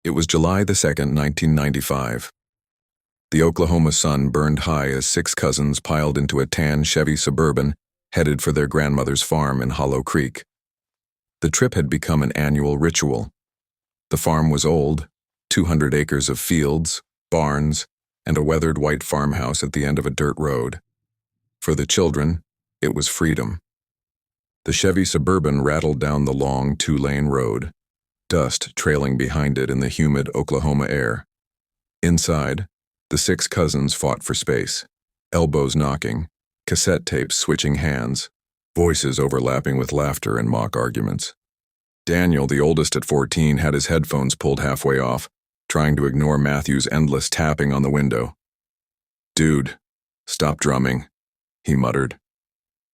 It was July the 2nd, 1995. The Oklahoma sun burned high as six cousins piled into a tan Chevy Suburban headed for their grandmother's farm in Hollow Creek. The trip had become an annual ritual. The farm was old, 200 acres of fields, barns, and a weathered white farmhouse at the end of a dirt road. For the children, it was freedom. The Chevy Suburban rattled down the long two-lane road, dust trailing behind it in the humid Oklahoma air. Inside, the six cousins fought for space, elbows knocking, cassette tapes switching hands, voices overlapping with laughter and mock arguments. Daniel, the oldest at 14, had his headphones pulled halfway off, trying to ignore Matthew's endless tapping on the window. "Dude, stop drumming," he muttered.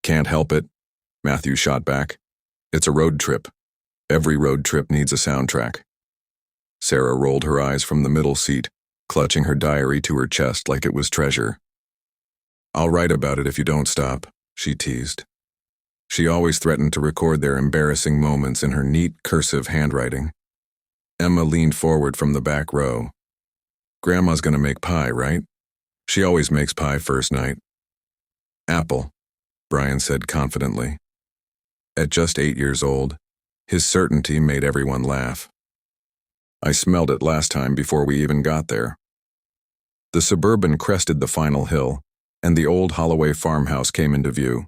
"Can't help it," Matthew shot back. "It's a road trip. Every road trip needs a soundtrack." Sarah rolled her eyes from the middle seat, clutching her diary to her chest like it was treasure. "I'll write about it if you don't stop," she teased. She always threatened to record their embarrassing moments in her neat, cursive handwriting. Emma leaned forward from the back row. "Grandma's gonna make pie, right? She always makes pie first night." "Apple," Brian said confidently. At just 8 years old, his certainty made everyone laugh. "I smelled it last time before we even got there." The Suburban crested the final hill, and the old Holloway farmhouse came into view.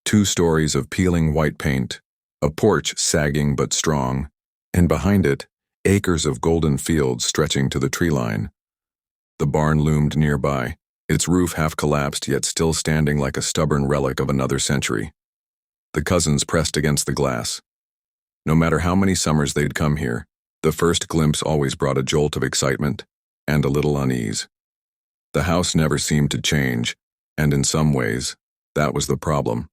2 stories of peeling white paint, a porch sagging but strong, and behind it, acres of golden fields stretching to the tree line. The barn loomed nearby, its roof half collapsed yet still standing like a stubborn relic of another century. The cousins pressed against the glass. No matter how many summers they'd come here, the first glimpse always brought a jolt of excitement and a little unease. The house never seemed to change, and in some ways, that was the problem.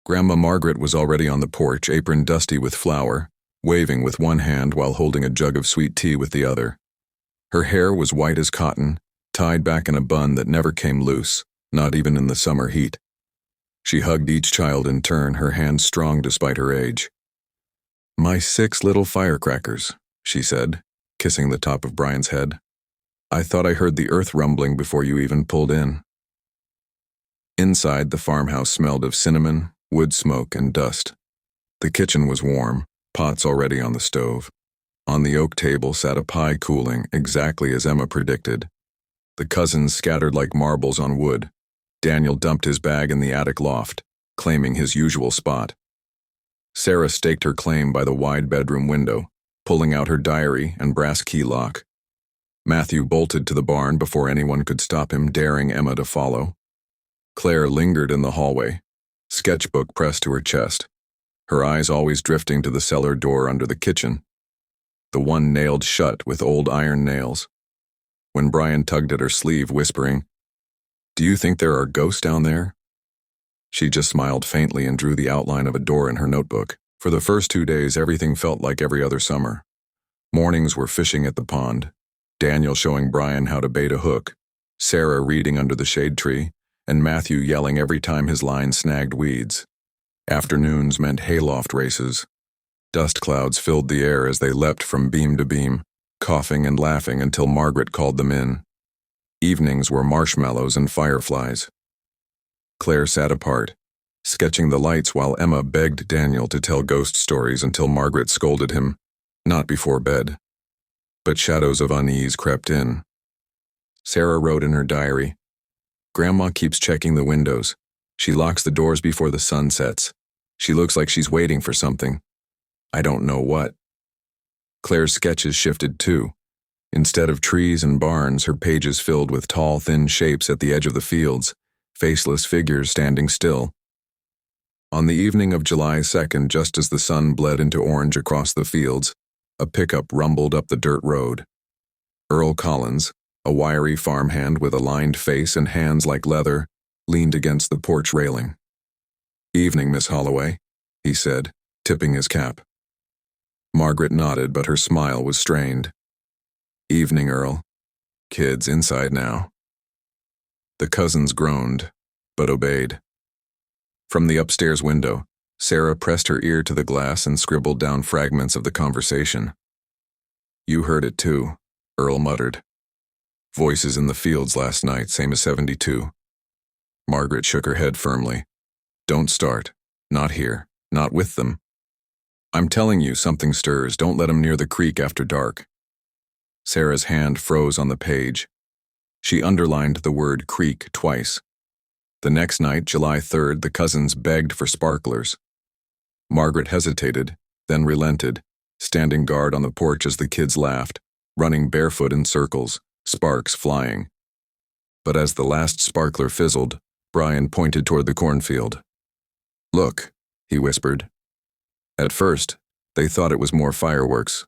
Grandma Margaret was already on the porch, apron dusty with flour, waving with one hand while holding a jug of sweet tea with the other. Her hair was white as cotton, tied back in a bun that never came loose, not even in the summer heat. She hugged each child in turn, her hands strong despite her age. "My 6 little firecrackers," she said, kissing the top of Brian's head. "I thought I heard the earth rumbling before you even pulled in." Inside, the farmhouse smelled of cinnamon, wood smoke, and dust. The kitchen was warm, pots already on the stove. On the oak table sat a pie cooling, exactly as Emma predicted. The cousins scattered like marbles on wood. Daniel dumped his bag in the attic loft, claiming his usual spot. Sarah staked her claim by the wide bedroom window, pulling out her diary and brass key lock. Matthew bolted to the barn before anyone could stop him, daring Emma to follow. Claire lingered in the hallway, sketchbook pressed to her chest, her eyes always drifting to the cellar door under the kitchen, the one nailed shut with old iron nails. When Brian tugged at her sleeve, whispering, "Do you think there are ghosts down there?" She just smiled faintly and drew the outline of a door in her notebook. For the first 2 days, everything felt like every other summer. Mornings were fishing at the pond, Daniel showing Brian how to bait a hook, Sarah reading under the shade tree, and Matthew yelling every time his line snagged weeds. Afternoons meant hayloft races. Dust clouds filled the air as they leapt from beam to beam, coughing and laughing until Margaret called them in. Evenings were marshmallows and fireflies. Claire sat apart, sketching the lights while Emma begged Daniel to tell ghost stories until Margaret scolded him, not before bed. But shadows of unease crept in. Sarah wrote in her diary, "Grandma keeps checking the windows. She locks the doors before the sun sets. She looks like she's waiting for something. I don't know what." Claire's sketches shifted too. Instead of trees and barns, her pages filled with tall, thin shapes at the edge of the fields, faceless figures standing still. On the evening of July 2nd, just as the sun bled into orange across the fields, a pickup rumbled up the dirt road. Earl Collins, a wiry farmhand with a lined face and hands like leather, leaned against the porch railing. "Evening, Miss Holloway," he said, tipping his cap. Margaret nodded, but her smile was strained. "Evening, Earl. Kids inside now." The cousins groaned, but obeyed. From the upstairs window, Sarah pressed her ear to the glass and scribbled down fragments of the conversation. You heard it too, Earl muttered. Voices in the fields last night, same as 72. Margaret shook her head firmly. Don't start. Not here. Not with them. I'm telling you, something stirs. Don't let 'em near the creek after dark. Sarah's hand froze on the page. She underlined the word creek twice. The next night, July 3rd, the cousins begged for sparklers. Margaret hesitated, then relented, standing guard on the porch as the kids laughed, running barefoot in circles, sparks flying. But as the last sparkler fizzled, Brian pointed toward the cornfield. Look, he whispered. At first, they thought it was more fireworks,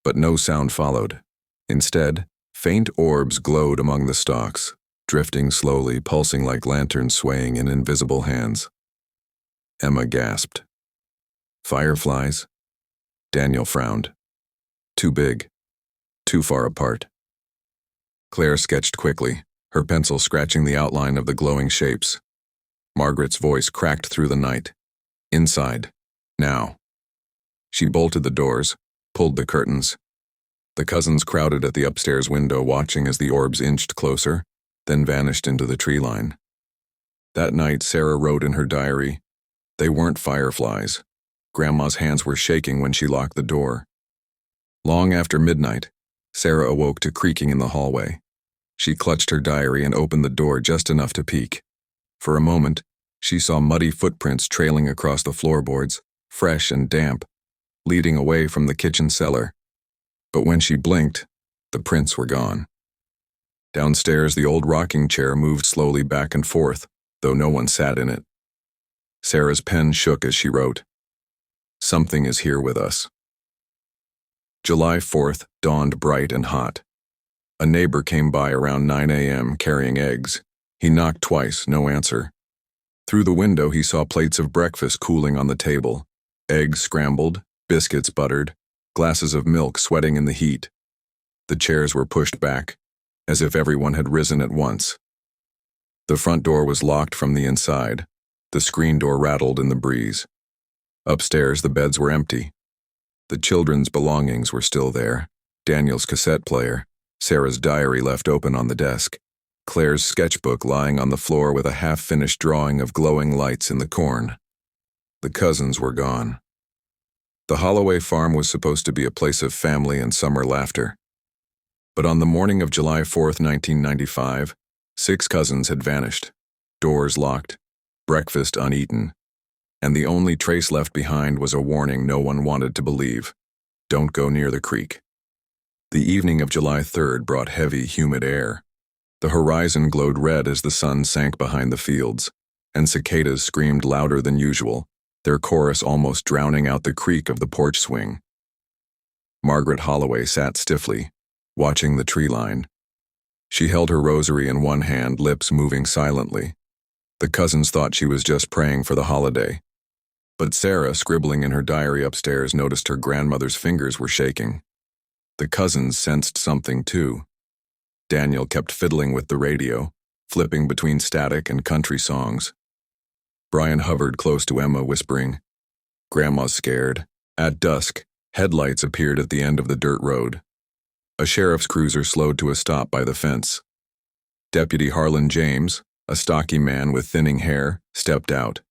but no sound followed. Instead, faint orbs glowed among the stalks, drifting slowly, pulsing like lanterns swaying in invisible hands. Emma gasped. Fireflies? Daniel frowned. Too big. Too far apart. Claire sketched quickly, her pencil scratching the outline of the glowing shapes. Margaret's voice cracked through the night. Inside. Now. She bolted the doors, pulled the curtains. The cousins crowded at the upstairs window, watching as the orbs inched closer, then vanished into the tree line. That night, Sarah wrote in her diary, "They weren't fireflies. Grandma's hands were shaking when she locked the door." Long after midnight, Sarah awoke to creaking in the hallway. She clutched her diary and opened the door just enough to peek. For a moment, she saw muddy footprints trailing across the floorboards, fresh and damp, leading away from the kitchen cellar. But when she blinked, the prints were gone. Downstairs, the old rocking chair moved slowly back and forth, though no one sat in it. Sarah's pen shook as she wrote, "Something is here with us." July 4th dawned bright and hot. A neighbor came by around 9 a.m. carrying eggs. He knocked twice, no answer. Through the window, he saw plates of breakfast cooling on the table, eggs scrambled, biscuits buttered, glasses of milk sweating in the heat. The chairs were pushed back, as if everyone had risen at once. The front door was locked from the inside. The screen door rattled in the breeze. Upstairs, the beds were empty. The children's belongings were still there. Daniel's cassette player, Sarah's diary left open on the desk, Claire's sketchbook lying on the floor with a half-finished drawing of glowing lights in the corn. The cousins were gone. The Holloway farm was supposed to be a place of family and summer laughter. But on the morning of July 4th, 1995, 6 cousins had vanished, doors locked, breakfast uneaten, and the only trace left behind was a warning no one wanted to believe: don't go near the creek. The evening of July 3rd brought heavy, humid air. The horizon glowed red as the sun sank behind the fields, and cicadas screamed louder than usual, their chorus almost drowning out the creak of the porch swing. Margaret Holloway sat stiffly, watching the tree line. She held her rosary in one hand, lips moving silently. The cousins thought she was just praying for the holiday. But Sarah, scribbling in her diary upstairs, noticed her grandmother's fingers were shaking. The cousins sensed something too. Daniel kept fiddling with the radio, flipping between static and country songs. Brian hovered close to Emma, whispering, "Grandma's scared." At dusk, headlights appeared at the end of the dirt road. A sheriff's cruiser slowed to a stop by the fence. Deputy Harlan James, a stocky man with thinning hair, stepped out.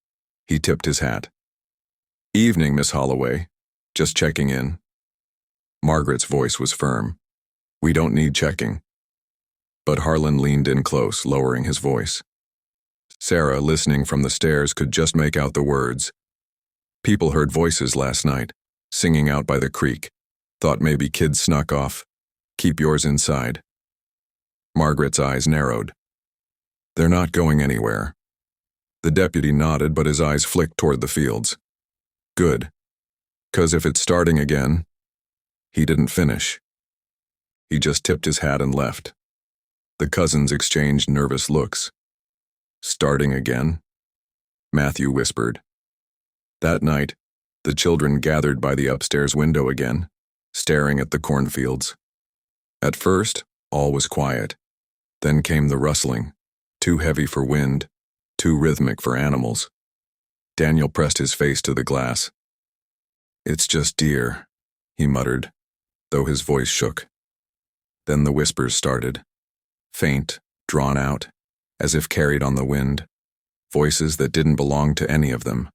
He tipped his hat. "Evening, Miss Holloway. Just checking in." Margaret's voice was firm. "We don't need checking." But Harlan leaned in close, lowering his voice. Sarah, listening from the stairs, could just make out the words. "People heard voices last night, singing out by the creek. Thought maybe kids snuck off. Keep yours inside." Margaret's eyes narrowed. "They're not going anywhere." The deputy nodded, but his eyes flicked toward the fields. "Good. 'Cause if it's starting again..." He didn't finish. He just tipped his hat and left. The cousins exchanged nervous looks. "Starting again?" Matthew whispered. That night, the children gathered by the upstairs window again, staring at the cornfields. At first, all was quiet. Then came the rustling, too heavy for wind, too rhythmic for animals. Daniel pressed his face to the glass. "It's just deer," he muttered. though his voice shook. Then the whispers started. Faint, drawn out, as if carried on the wind. Voices that didn't belong to any of them.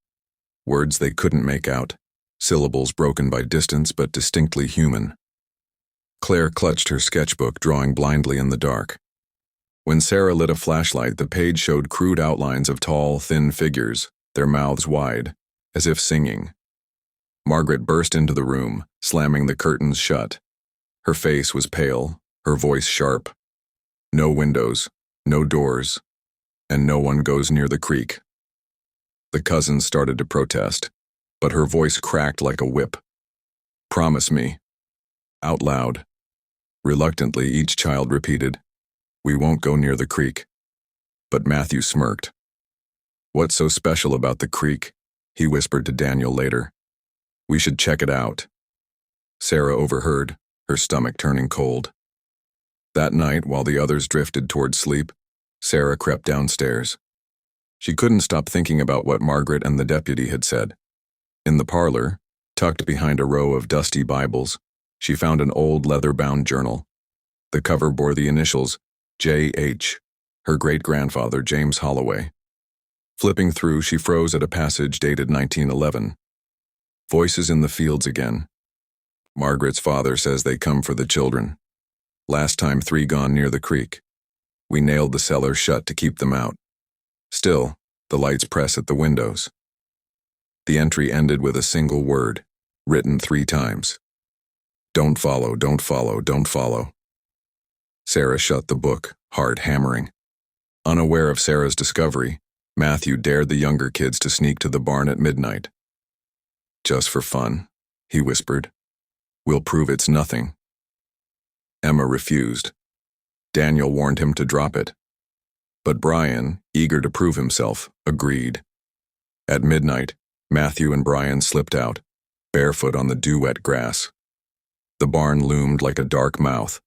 Words they couldn't make out. Syllables broken by distance but distinctly human. Claire clutched her sketchbook, drawing blindly in the dark. When Sarah lit a flashlight, the page showed crude outlines of tall, thin figures, their mouths wide, as if singing. Margaret burst into the room, slamming the curtains shut. Her face was pale, her voice sharp. No windows, no doors, and no one goes near the creek. The cousins started to protest, but her voice cracked like a whip. Promise me. Out loud. Reluctantly, each child repeated, "We won't go near the creek." But Matthew smirked. "What's so special about the creek?" he whispered to Daniel later. "We should check it out." Sarah overheard, her stomach turning cold. That night, while the others drifted toward sleep, Sarah crept downstairs. She couldn't stop thinking about what Margaret and the deputy had said. In the parlor, tucked behind a row of dusty Bibles, she found an old leather-bound journal. The cover bore the initials J.H., her great-grandfather James Holloway. Flipping through, she froze at a passage dated 1911. Voices in the fields again. Margaret's father says they come for the children. Last time 3 gone near the creek. We nailed the cellar shut to keep them out. Still, the lights press at the windows. The entry ended with a single word, written 3 times. Don't follow, don't follow, don't follow. Sarah shut the book, heart hammering. Unaware of Sarah's discovery, Matthew dared the younger kids to sneak to the barn at midnight. Just for fun, he whispered. We'll prove it's nothing. Emma refused. Daniel warned him to drop it. But Brian, eager to prove himself, agreed. At midnight, Matthew and Brian slipped out, barefoot on the dew-wet grass. The barn loomed like a dark mouth.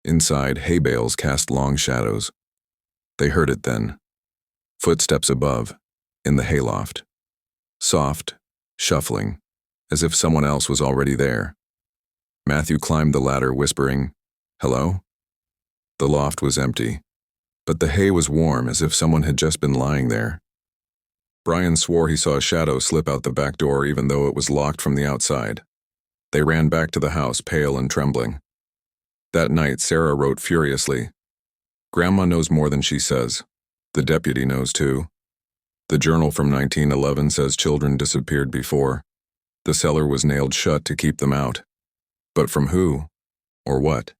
Inside, hay bales cast long shadows. They heard it then. Footsteps above, in the hayloft. Soft, shuffling, as if someone else was already there. Matthew climbed the ladder, whispering, "Hello?" The loft was empty, but the hay was warm, as if someone had just been lying there. Brian swore he saw a shadow slip out the back door, even though it was locked from the outside. They ran back to the house, pale and trembling. That night, Sarah wrote furiously, "Grandma knows more than she says. The deputy knows too. The journal from 1911 says children disappeared before. The cellar was nailed shut to keep them out. But from who? Or what?"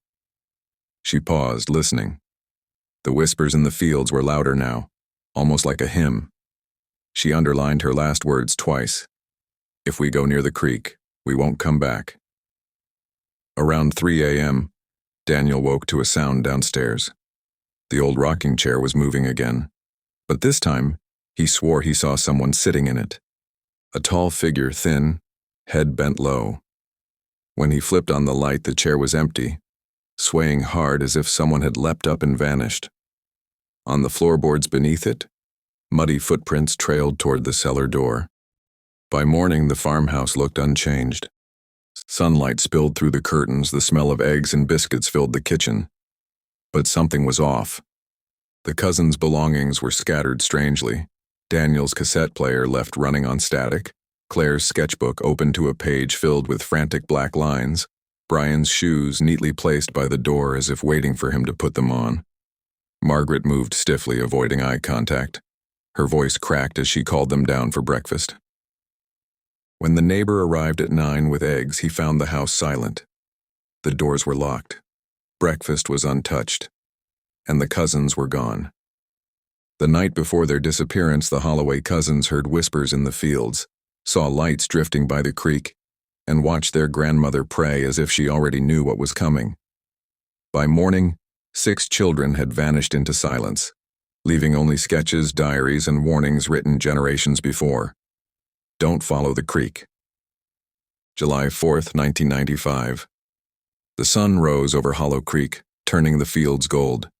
She paused, listening. The whispers in the fields were louder now, almost like a hymn. She underlined her last words twice. "If we go near the creek, we won't come back." Around 3 a.m., Daniel woke to a sound downstairs. The old rocking chair was moving again, but this time, he swore he saw someone sitting in it. A tall figure, thin, head bent low. When he flipped on the light, the chair was empty, swaying hard as if someone had leapt up and vanished. On the floorboards beneath it, muddy footprints trailed toward the cellar door. By morning, the farmhouse looked unchanged. Sunlight spilled through the curtains, the smell of eggs and biscuits filled the kitchen. But something was off. The cousins' belongings were scattered strangely. Daniel's cassette player left running on static, Claire's sketchbook open to a page filled with frantic black lines, Brian's shoes neatly placed by the door as if waiting for him to put them on. Margaret moved stiffly, avoiding eye contact. Her voice cracked as she called them down for breakfast. When the neighbor arrived at 9 with eggs, he found the house silent. The doors were locked. Breakfast was untouched. And the cousins were gone. The night before their disappearance, the Holloway cousins heard whispers in the fields, saw lights drifting by the creek, and watched their grandmother pray as if she already knew what was coming. By morning, 6 children had vanished into silence, leaving only sketches, diaries, and warnings written generations before. Don't follow the creek. July 4th, 1995. The sun rose over Hollow Creek, turning the fields gold.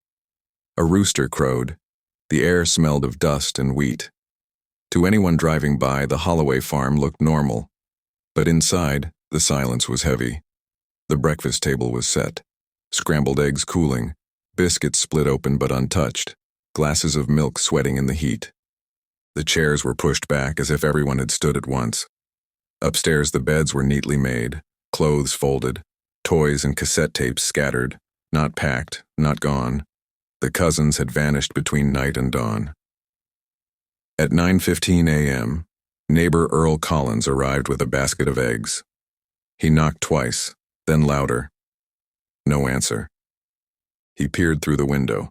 A rooster crowed. The air smelled of dust and wheat. To anyone driving by, the Holloway farm looked normal. But inside, the silence was heavy. The breakfast table was set. Scrambled eggs cooling, biscuits split open but untouched, glasses of milk sweating in the heat. The chairs were pushed back as if everyone had stood at once. Upstairs the beds were neatly made, clothes folded, toys and cassette tapes scattered, not packed, not gone. The cousins had vanished between night and dawn. At 9:15 a.m., neighbor Earl Collins arrived with a basket of eggs. He knocked twice, then louder. No answer. He peered through the window.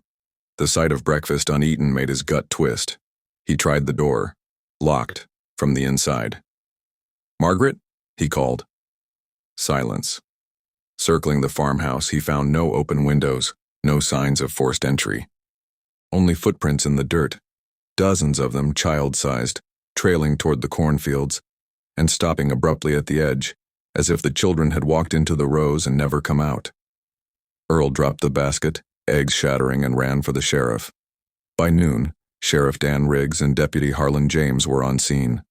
The sight of breakfast uneaten made his gut twist. He tried the door, locked, from the inside. "Margaret?" he called. Silence. Circling the farmhouse, he found no open windows, no signs of forced entry. Only footprints in the dirt, dozens of them child-sized, trailing toward the cornfields, and stopping abruptly at the edge, as if the children had walked into the rows and never come out. Earl dropped the basket, eggs shattering, and ran for the sheriff. By noon, Sheriff Dan Riggs and Deputy Harlan James were on scene.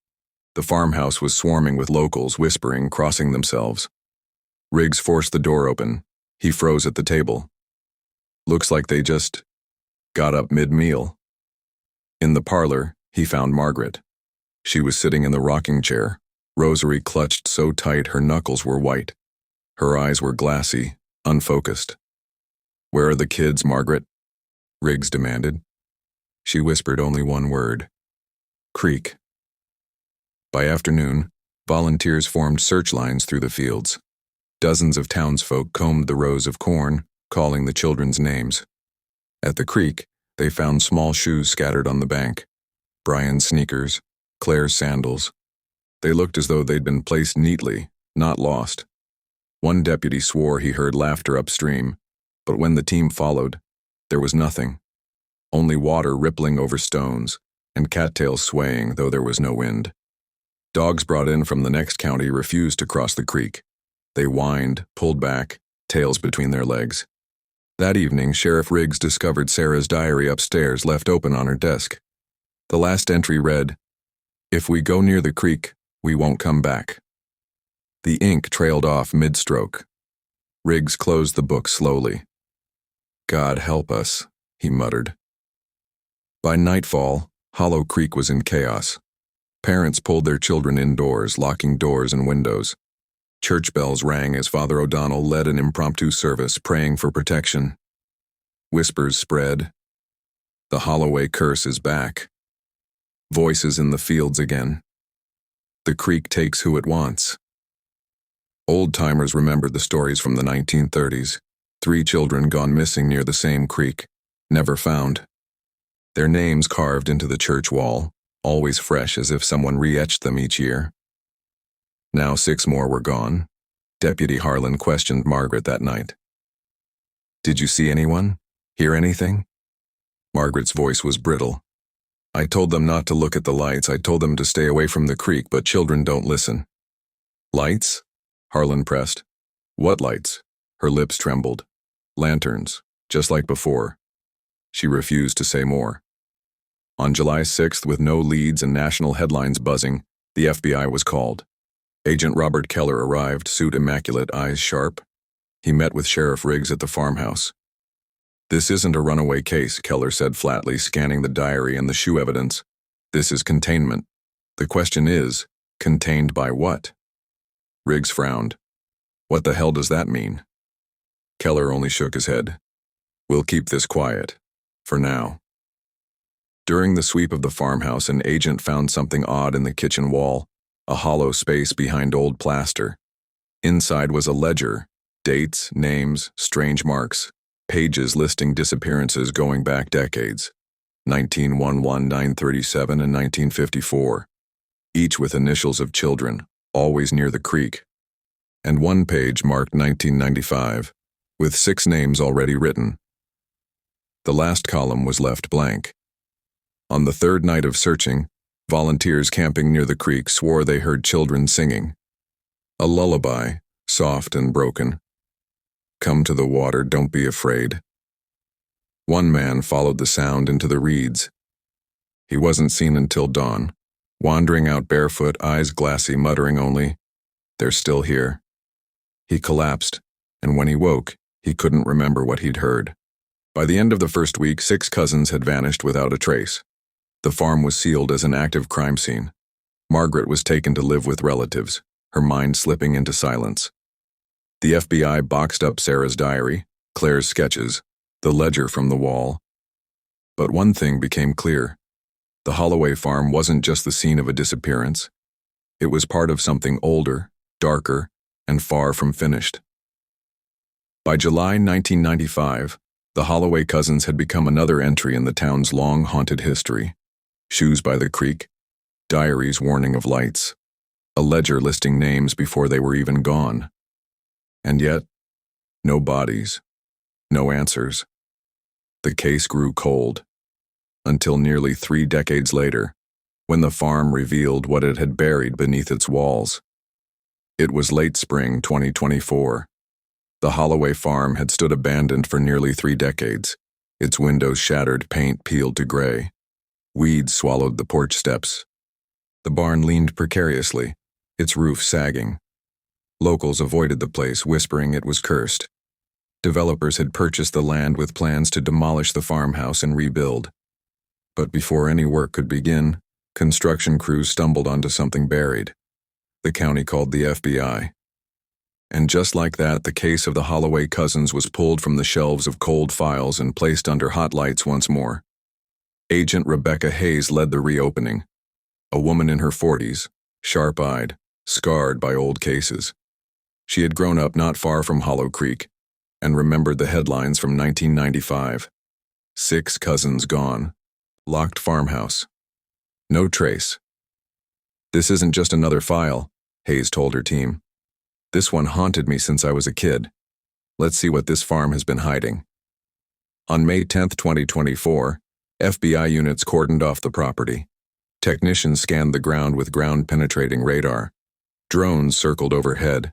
The farmhouse was swarming with locals, whispering, crossing themselves. Riggs forced the door open. He froze at the table. "Looks like they just got up mid-meal." In the parlor, he found Margaret. She was sitting in the rocking chair, rosary clutched so tight her knuckles were white. Her eyes were glassy, unfocused. "Where are the kids, Margaret?" Riggs demanded. She whispered only one word: "Creek." By afternoon, volunteers formed search lines through the fields. Dozens of townsfolk combed the rows of corn, calling the children's names. At the creek, they found small shoes scattered on the bank. Brian's sneakers, Claire's sandals. They looked as though they'd been placed neatly, not lost. One deputy swore he heard laughter upstream, but when the team followed, there was nothing. Only water rippling over stones, and cattails swaying, though there was no wind. Dogs brought in from the next county refused to cross the creek. They whined, pulled back, tails between their legs. That evening, Sheriff Riggs discovered Sarah's diary upstairs, left open on her desk. The last entry read, "If we go near the creek, we won't come back." The ink trailed off mid-stroke. Riggs closed the book slowly. "God help us," he muttered. By nightfall, Hollow Creek was in chaos. Parents pulled their children indoors, locking doors and windows. Church bells rang as Father O'Donnell led an impromptu service, praying for protection. Whispers spread. "The Holloway curse is back." Voices in the fields again. "The creek takes who it wants." Old-timers remembered the stories from the 1930s. 3 children gone missing near the same creek, never found. Their names carved into the church wall, always fresh as if someone re-etched them each year. Now 6 more were gone. Deputy Harlan questioned Margaret that night. "Did you see anyone? Hear anything?" Margaret's voice was brittle. "I told them not to look at the lights. I told them to stay away from the creek, but children don't listen." "Lights?" Harlan pressed. "What lights?" Her lips trembled. "Lanterns, just like before." She refused to say more. On July 6th, with no leads and national headlines buzzing, the FBI was called. Agent Robert Keller arrived, suit immaculate, eyes sharp. He met with Sheriff Riggs at the farmhouse. "This isn't a runaway case," Keller said flatly, scanning the diary and the shoe evidence. "This is containment. The question is, contained by what?" Riggs frowned. "What the hell does that mean?" Keller only shook his head. "We'll keep this quiet. For now." During the sweep of the farmhouse, an agent found something odd in the kitchen wall, a hollow space behind old plaster. Inside was a ledger, dates, names, strange marks, pages listing disappearances going back decades, 1911, 937, and 1954, each with initials of children, always near the creek. And one page marked 1995, with 6 names already written. The last column was left blank. On the 3rd night of searching, volunteers camping near the creek swore they heard children singing. A lullaby, soft and broken. "Come to the water, don't be afraid." One man followed the sound into the reeds. He wasn't seen until dawn, wandering out barefoot, eyes glassy, muttering only, "They're still here." He collapsed, and when he woke, he couldn't remember what he'd heard. By the end of the first week, 6 cousins had vanished without a trace. The farm was sealed as an active crime scene. Margaret was taken to live with relatives, her mind slipping into silence. The FBI boxed up Sarah's diary, Claire's sketches, the ledger from the wall. But one thing became clear. The Holloway farm wasn't just the scene of a disappearance. It was part of something older, darker, and far from finished. By July 1995, the Holloway cousins had become another entry in the town's long haunted history. Shoes by the creek, diaries warning of lights, a ledger listing names before they were even gone. And yet, no bodies, no answers. The case grew cold, until nearly 3 decades later, when the farm revealed what it had buried beneath its walls. It was late spring 2024. The Holloway farm had stood abandoned for nearly 3 decades, its windows shattered, paint peeled to gray. Weeds swallowed the porch steps. The barn leaned precariously, its roof sagging. Locals avoided the place, whispering it was cursed. Developers had purchased the land with plans to demolish the farmhouse and rebuild. But before any work could begin, construction crews stumbled onto something buried. The county called the FBI. And just like that, the case of the Holloway cousins was pulled from the shelves of cold files and placed under hot lights once more. Agent Rebecca Hayes led the reopening. A woman in her 40s, sharp-eyed, scarred by old cases. She had grown up not far from Hollow Creek and remembered the headlines from 1995. 6 cousins gone. Locked farmhouse. No trace. "This isn't just another file," Hayes told her team. "This one haunted me since I was a kid. Let's see what this farm has been hiding." On May 10, 2024, FBI units cordoned off the property. Technicians scanned the ground with ground-penetrating radar. Drones circled overhead.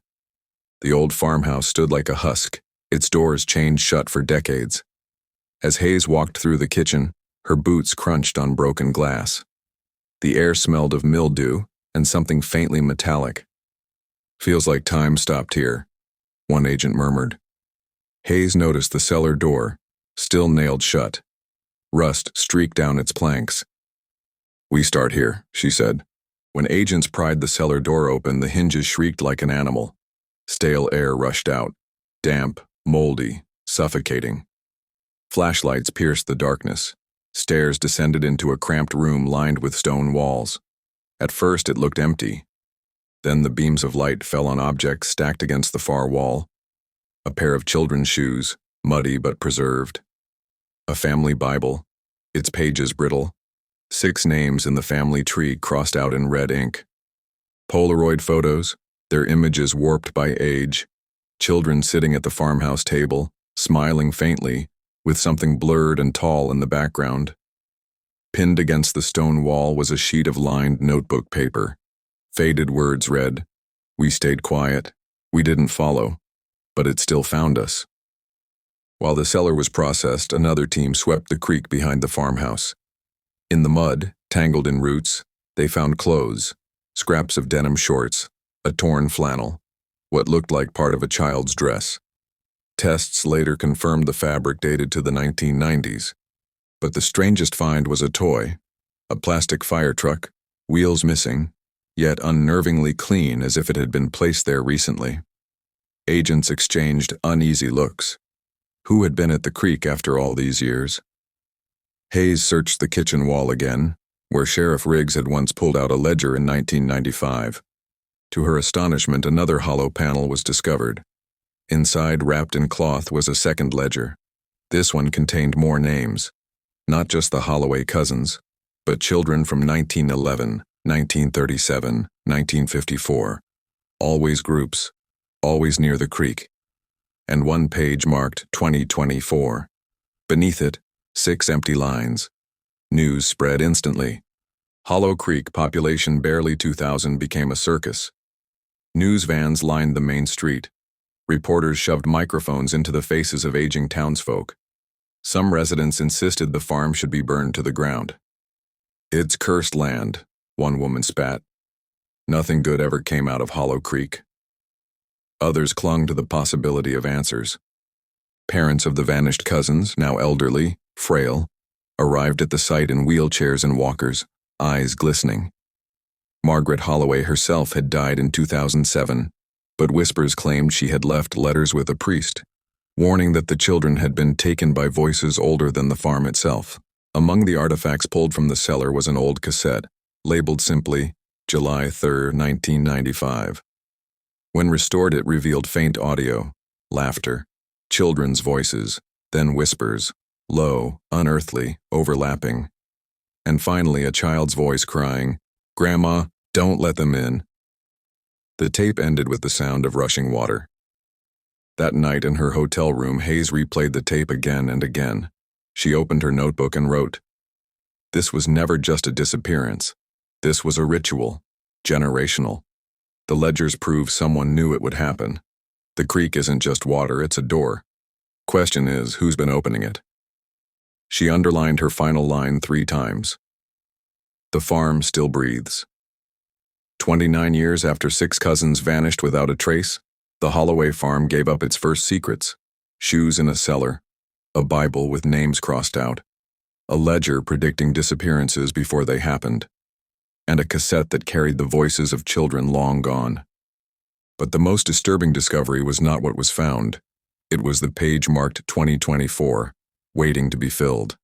The old farmhouse stood like a husk, its doors chained shut for decades. As Hayes walked through the kitchen, her boots crunched on broken glass. The air smelled of mildew and something faintly metallic. "Feels like time stopped here," one agent murmured. Hayes noticed the cellar door, still nailed shut. Rust streaked down its planks. "We start here," she said. When agents pried the cellar door open, the hinges shrieked like an animal. Stale air rushed out, damp, moldy, suffocating. Flashlights pierced the darkness. Stairs descended into a cramped room lined with stone walls. At first it looked empty. Then the beams of light fell on objects stacked against the far wall. A pair of children's shoes, muddy but preserved. A family Bible, its pages brittle. 6 names in the family tree crossed out in red ink. Polaroid photos, their images warped by age. Children sitting at the farmhouse table, smiling faintly, with something blurred and tall in the background. Pinned against the stone wall was a sheet of lined notebook paper. Faded words read, "We stayed quiet. We didn't follow. But it still found us." While the cellar was processed, another team swept the creek behind the farmhouse. In the mud, tangled in roots, they found clothes, scraps of denim shorts, a torn flannel, what looked like part of a child's dress. Tests later confirmed the fabric dated to the 1990s. But the strangest find was a toy, a plastic fire truck, wheels missing, yet unnervingly clean as if it had been placed there recently. Agents exchanged uneasy looks. Who had been at the creek after all these years? Hayes searched the kitchen wall again, where Sheriff Riggs had once pulled out a ledger in 1995. To her astonishment, another hollow panel was discovered. Inside, wrapped in cloth, was a second ledger. This one contained more names, not just the Holloway cousins, but children from 1911, 1937, 1954. Always groups, always near the creek. And one page marked 2024. Beneath it, 6 empty lines. News spread instantly. Hollow Creek, population barely 2,000, became a circus. News vans lined the main street. Reporters shoved microphones into the faces of aging townsfolk. Some residents insisted the farm should be burned to the ground. "It's cursed land," one woman spat. "Nothing good ever came out of Hollow Creek." Others clung to the possibility of answers. Parents of the vanished cousins, now elderly, frail, arrived at the site in wheelchairs and walkers, eyes glistening. Margaret Holloway herself had died in 2007, but whispers claimed she had left letters with a priest, warning that the children had been taken by voices older than the farm itself. Among the artifacts pulled from the cellar was an old cassette, labeled simply July 3, 1995. When restored, it revealed faint audio, laughter, children's voices, then whispers, low, unearthly, overlapping. And finally a child's voice crying, "Grandma, don't let them in." The tape ended with the sound of rushing water. That night in her hotel room, Hayes replayed the tape again and again. She opened her notebook and wrote, "This was never just a disappearance. This was a ritual, generational. The ledgers prove someone knew it would happen. The creek isn't just water, it's a door. Question is, who's been opening it?" She underlined her final line 3 times. The farm still breathes. 29 years after 6 cousins vanished without a trace, the Holloway farm gave up its first secrets: shoes in a cellar, a Bible with names crossed out, a ledger predicting disappearances before they happened, and a cassette that carried the voices of children long gone. But the most disturbing discovery was not what was found. It was the page marked 2024, waiting to be filled.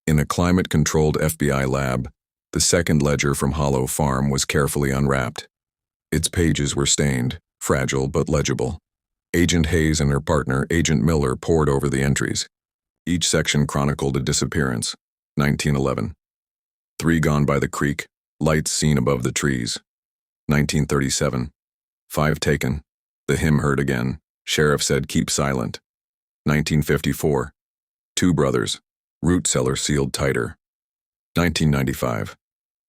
In a climate-controlled FBI lab, the second ledger from Hollow Farm was carefully unwrapped. Its pages were stained, fragile but legible. Agent Hayes and her partner, Agent Miller, pored over the entries. Each section chronicled a disappearance: 1911. 3 gone by the creek, lights seen above the trees. 1937. 5 taken, the hymn heard again, sheriff said keep silent. 1954. 2 brothers, root cellar sealed tighter. 1995.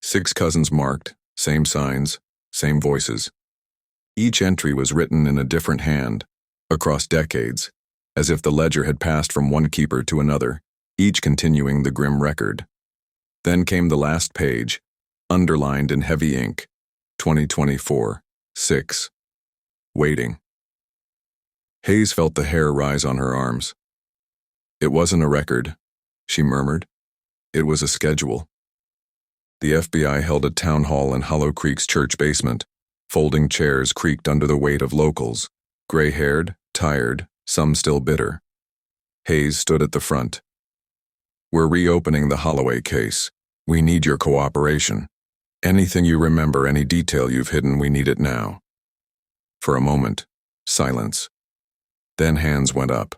6 cousins marked, same signs, same voices. Each entry was written in a different hand, across decades, as if the ledger had passed from one keeper to another, each continuing the grim record. Then came the last page, underlined in heavy ink, 2024, 6. Waiting. Hayes felt the hair rise on her arms. It wasn't a record, she murmured. It was a schedule. The FBI held a town hall in Hollow Creek's church basement. Folding chairs creaked under the weight of locals, gray-haired, tired, some still bitter. Hayes stood at the front. "We're reopening the Holloway case. We need your cooperation. Anything you remember, any detail you've hidden, we need it now." For a moment, silence. Then hands went up.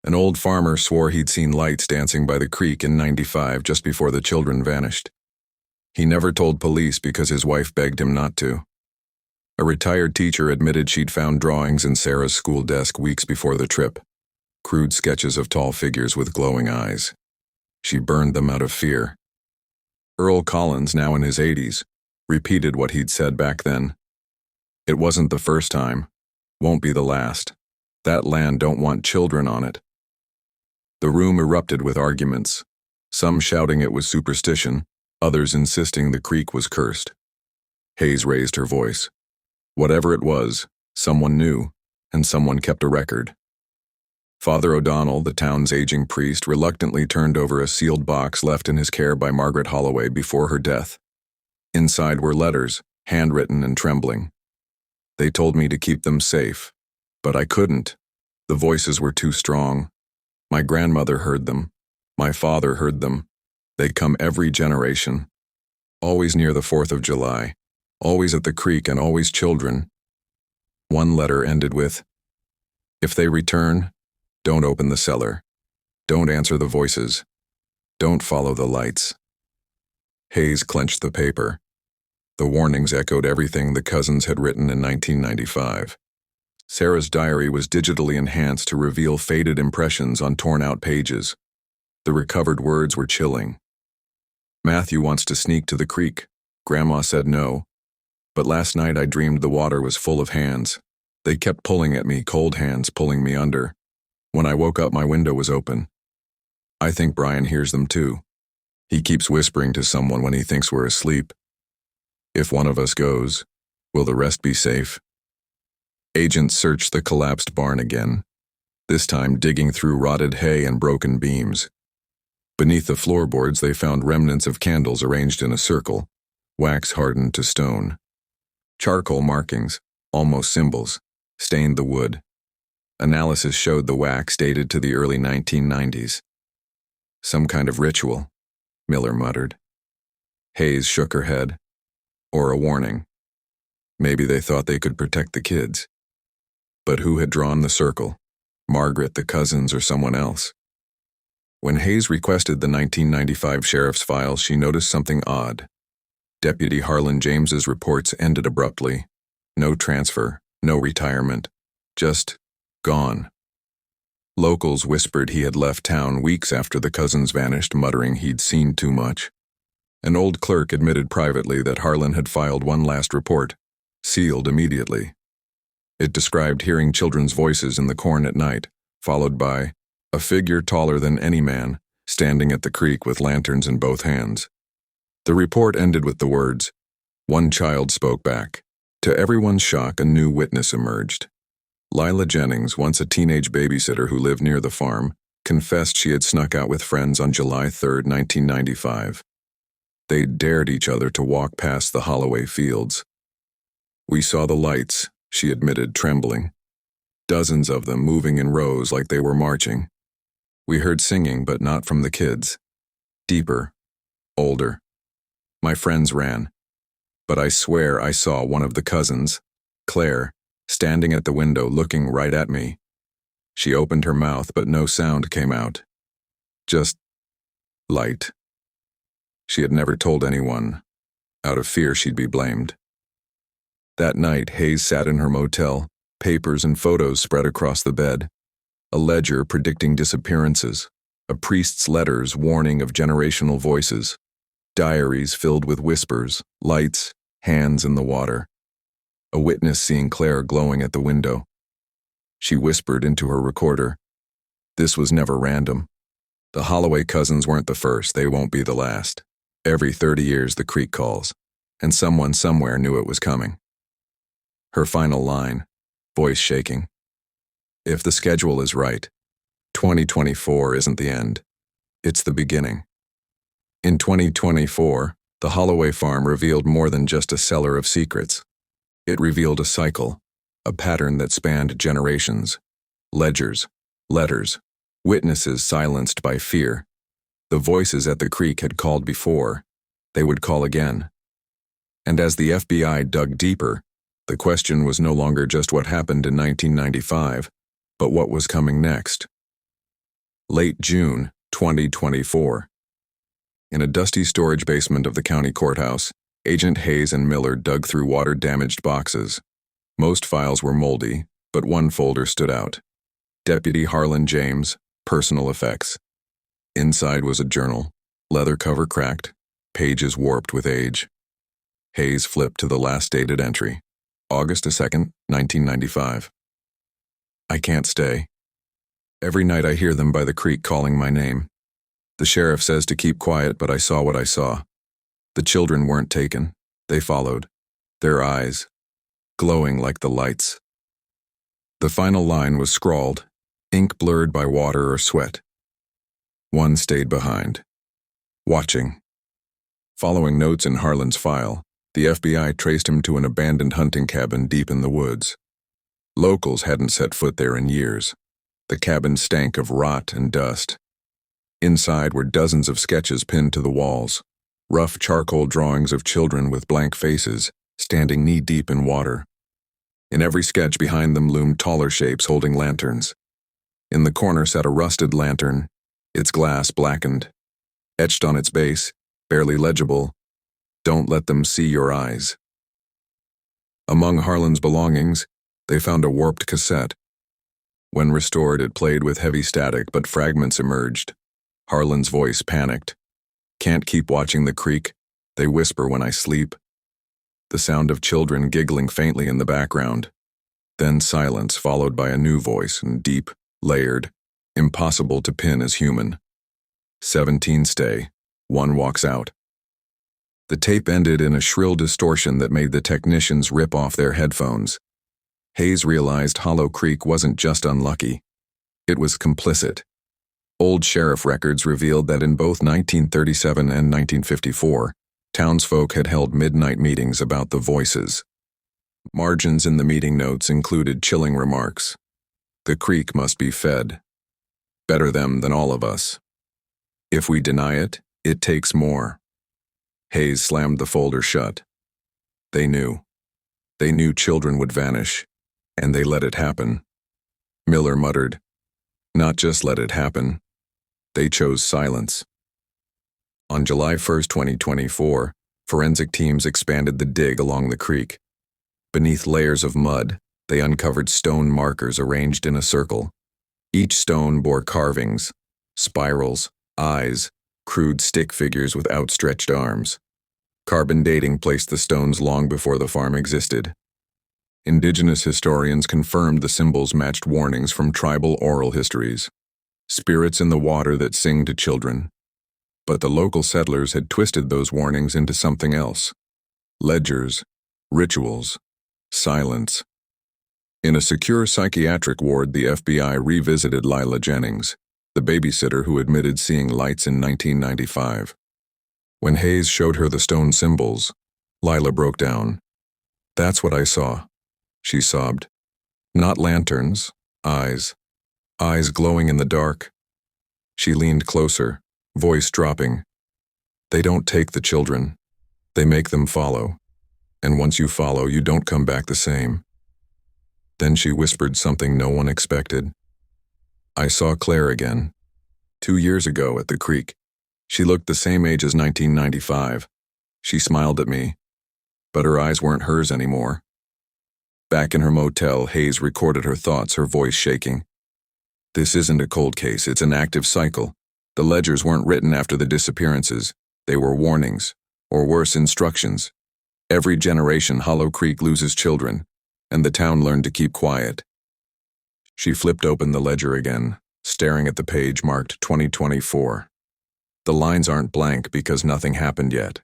An old farmer swore he'd seen lights dancing by the creek in '95 just before the children vanished. He never told police because his wife begged him not to. A retired teacher admitted she'd found drawings in Sarah's school desk weeks before the trip, crude sketches of tall figures with glowing eyes. She burned them out of fear. Earl Collins, now in his 80s, repeated what he'd said back then. "It wasn't the first time. Won't be the last. That land don't want children on it." The room erupted with arguments, some shouting it was superstition, others insisting the creek was cursed. Hayes raised her voice. Whatever it was, someone knew, and someone kept a record. Father O'Donnell, the town's aging priest, reluctantly turned over a sealed box left in his care by Margaret Holloway before her death. Inside were letters, handwritten and trembling. "They told me to keep them safe, but I couldn't. The voices were too strong. My grandmother heard them. My father heard them. They come every generation. Always near the 4th of July. Always at the creek and always children." One letter ended with, "If they return, don't open the cellar. Don't answer the voices. Don't follow the lights." Hayes clenched the paper. The warnings echoed everything the cousins had written in 1995. Sarah's diary was digitally enhanced to reveal faded impressions on torn-out pages. The recovered words were chilling. "Matthew wants to sneak to the creek. Grandma said no. But last night I dreamed the water was full of hands. They kept pulling at me, cold hands pulling me under. When I woke up, my window was open. I think Brian hears them too. He keeps whispering to someone when he thinks we're asleep. If one of us goes, will the rest be safe?" Agents searched the collapsed barn again, this time digging through rotted hay and broken beams. Beneath the floorboards, they found remnants of candles arranged in a circle, wax hardened to stone. Charcoal markings, almost symbols, stained the wood. Analysis showed the wax dated to the early 1990s. Some kind of ritual, Miller muttered. Hayes shook her head. Or a warning. Maybe they thought they could protect the kids. But who had drawn the circle? Margaret, the cousins, or someone else? When Hayes requested the 1995 sheriff's files, she noticed something odd. Deputy Harlan James's reports ended abruptly. No transfer, no retirement. Just gone. Locals whispered he had left town weeks after the cousins vanished, muttering he'd seen too much. An old clerk admitted privately that Harlan had filed one last report, sealed immediately. It described hearing children's voices in the corn at night, followed by a figure taller than any man, standing at the creek with lanterns in both hands. The report ended with the words, "One child spoke back." To everyone's shock, a new witness emerged. Lila Jennings, once a teenage babysitter who lived near the farm, confessed she had snuck out with friends on July 3, 1995. They dared each other to walk past the Holloway fields. "We saw the lights," she admitted, trembling. "Dozens of them moving in rows like they were marching. We heard singing, but not from the kids. Deeper, older. My friends ran. But I swear I saw one of the cousins, Claire, standing at the window looking right at me. She opened her mouth, but no sound came out. Just light." She had never told anyone, out of fear she'd be blamed. That night, Hayes sat in her motel, papers and photos spread across the bed. A ledger predicting disappearances, a priest's letters warning of generational voices, diaries filled with whispers, lights, hands in the water. A witness seeing Claire glowing at the window. She whispered into her recorder, "This was never random. The Holloway cousins weren't the first, they won't be the last. Every 30 years the creek calls, and someone somewhere knew it was coming." Her final line, voice shaking. "If the schedule is right, 2024 isn't the end. It's the beginning." In 2024, the Holloway farm revealed more than just a cellar of secrets. It revealed a cycle, a pattern that spanned generations. Ledgers, letters, witnesses silenced by fear. The voices at the creek had called before. They would call again. And as the FBI dug deeper, the question was no longer just what happened in 1995, but what was coming next. Late June 2024. In a dusty storage basement of the county courthouse, Agent Hayes and Miller dug through water-damaged boxes. Most files were moldy, but one folder stood out. Deputy Harlan James, Personal Effects. Inside was a journal, leather cover cracked, pages warped with age. Hayes flipped to the last dated entry, August 2nd, 1995. "I can't stay. Every night I hear them by the creek calling my name. The sheriff says to keep quiet, but I saw what I saw. The children weren't taken. They followed, their eyes glowing like the lights." The final line was scrawled, ink blurred by water or sweat. One stayed behind, watching. Following notes in Harlan's file, the FBI traced him to an abandoned hunting cabin deep in the woods. Locals hadn't set foot there in years. The cabin stank of rot and dust. Inside were dozens of sketches pinned to the walls, rough charcoal drawings of children with blank faces, standing knee-deep in water. In every sketch behind them loomed taller shapes holding lanterns. In the corner sat a rusted lantern, its glass blackened. Etched on its base, barely legible, "Don't let them see your eyes." Among Harlan's belongings, they found a warped cassette. When restored, it played with heavy static, but fragments emerged. Harlan's voice panicked. "Can't keep watching the creek. They whisper when I sleep." The sound of children giggling faintly in the background. Then silence, followed by a new voice, and deep, layered, impossible to pin as human. 17 stay. One walks out. The tape ended in a shrill distortion that made the technicians rip off their headphones. Hayes realized Hollow Creek wasn't just unlucky. It was complicit. Old sheriff records revealed that in both 1937 and 1954, townsfolk had held midnight meetings about the voices. Margins in the meeting notes included chilling remarks. The creek must be fed. Better them than all of us. If we deny it, it takes more. Hayes slammed the folder shut. They knew. They knew children would vanish, and they let it happen. Miller muttered, "Not just let it happen. They chose silence." On July 1, 2024, forensic teams expanded the dig along the creek. Beneath layers of mud, they uncovered stone markers arranged in a circle. Each stone bore carvings, spirals, eyes, crude stick figures with outstretched arms. Carbon dating placed the stones long before the farm existed. Indigenous historians confirmed the symbols matched warnings from tribal oral histories. Spirits in the water that sing to children. But the local settlers had twisted those warnings into something else. Ledgers, rituals, silence. In a secure psychiatric ward, the FBI revisited Lila Jennings, the babysitter who admitted seeing lights in 1995. When Hayes showed her the stone symbols, Lila broke down. "That's what I saw," she sobbed. "Not lanterns, eyes. Eyes glowing in the dark." She leaned closer, voice dropping. "They don't take the children. They make them follow. And once you follow, you don't come back the same." Then she whispered something no one expected. "I saw Claire again. 2 years ago at the creek. She looked the same age as 1995. She smiled at me, but her eyes weren't hers anymore." Back in her motel, Hayes recorded her thoughts, her voice shaking. "This isn't a cold case, it's an active cycle. The ledgers weren't written after the disappearances. They were warnings, or worse, instructions. Every generation Hollow Creek loses children, and the town learned to keep quiet." She flipped open the ledger again, staring at the page marked 2024. The lines aren't blank because nothing happened yet.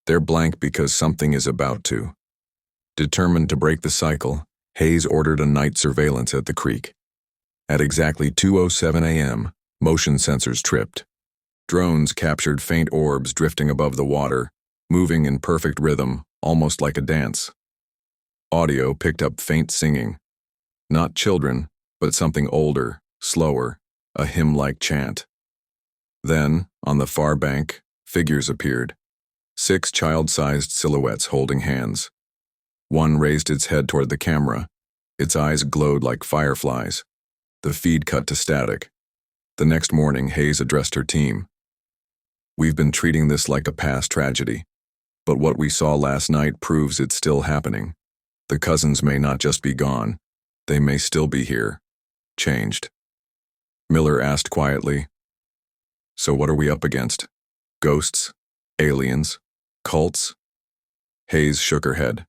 They're blank because something is about to. Determined to break the cycle, Hayes ordered a night surveillance at the creek. At exactly 2:07 a.m., motion sensors tripped. Drones captured faint orbs drifting above the water, moving in perfect rhythm, almost like a dance. Audio picked up faint singing. Not children, but something older, slower, a hymn-like chant. Then, on the far bank, figures appeared. 6 child-sized silhouettes holding hands. One raised its head toward the camera. Its eyes glowed like fireflies. The feed cut to static. The next morning, Hayes addressed her team. "We've been treating this like a past tragedy, but what we saw last night proves it's still happening. The cousins may not just be gone. They may still be here. Changed." Miller asked quietly, "So what are we up against? Ghosts? Aliens? Cults?" Hayes shook her head.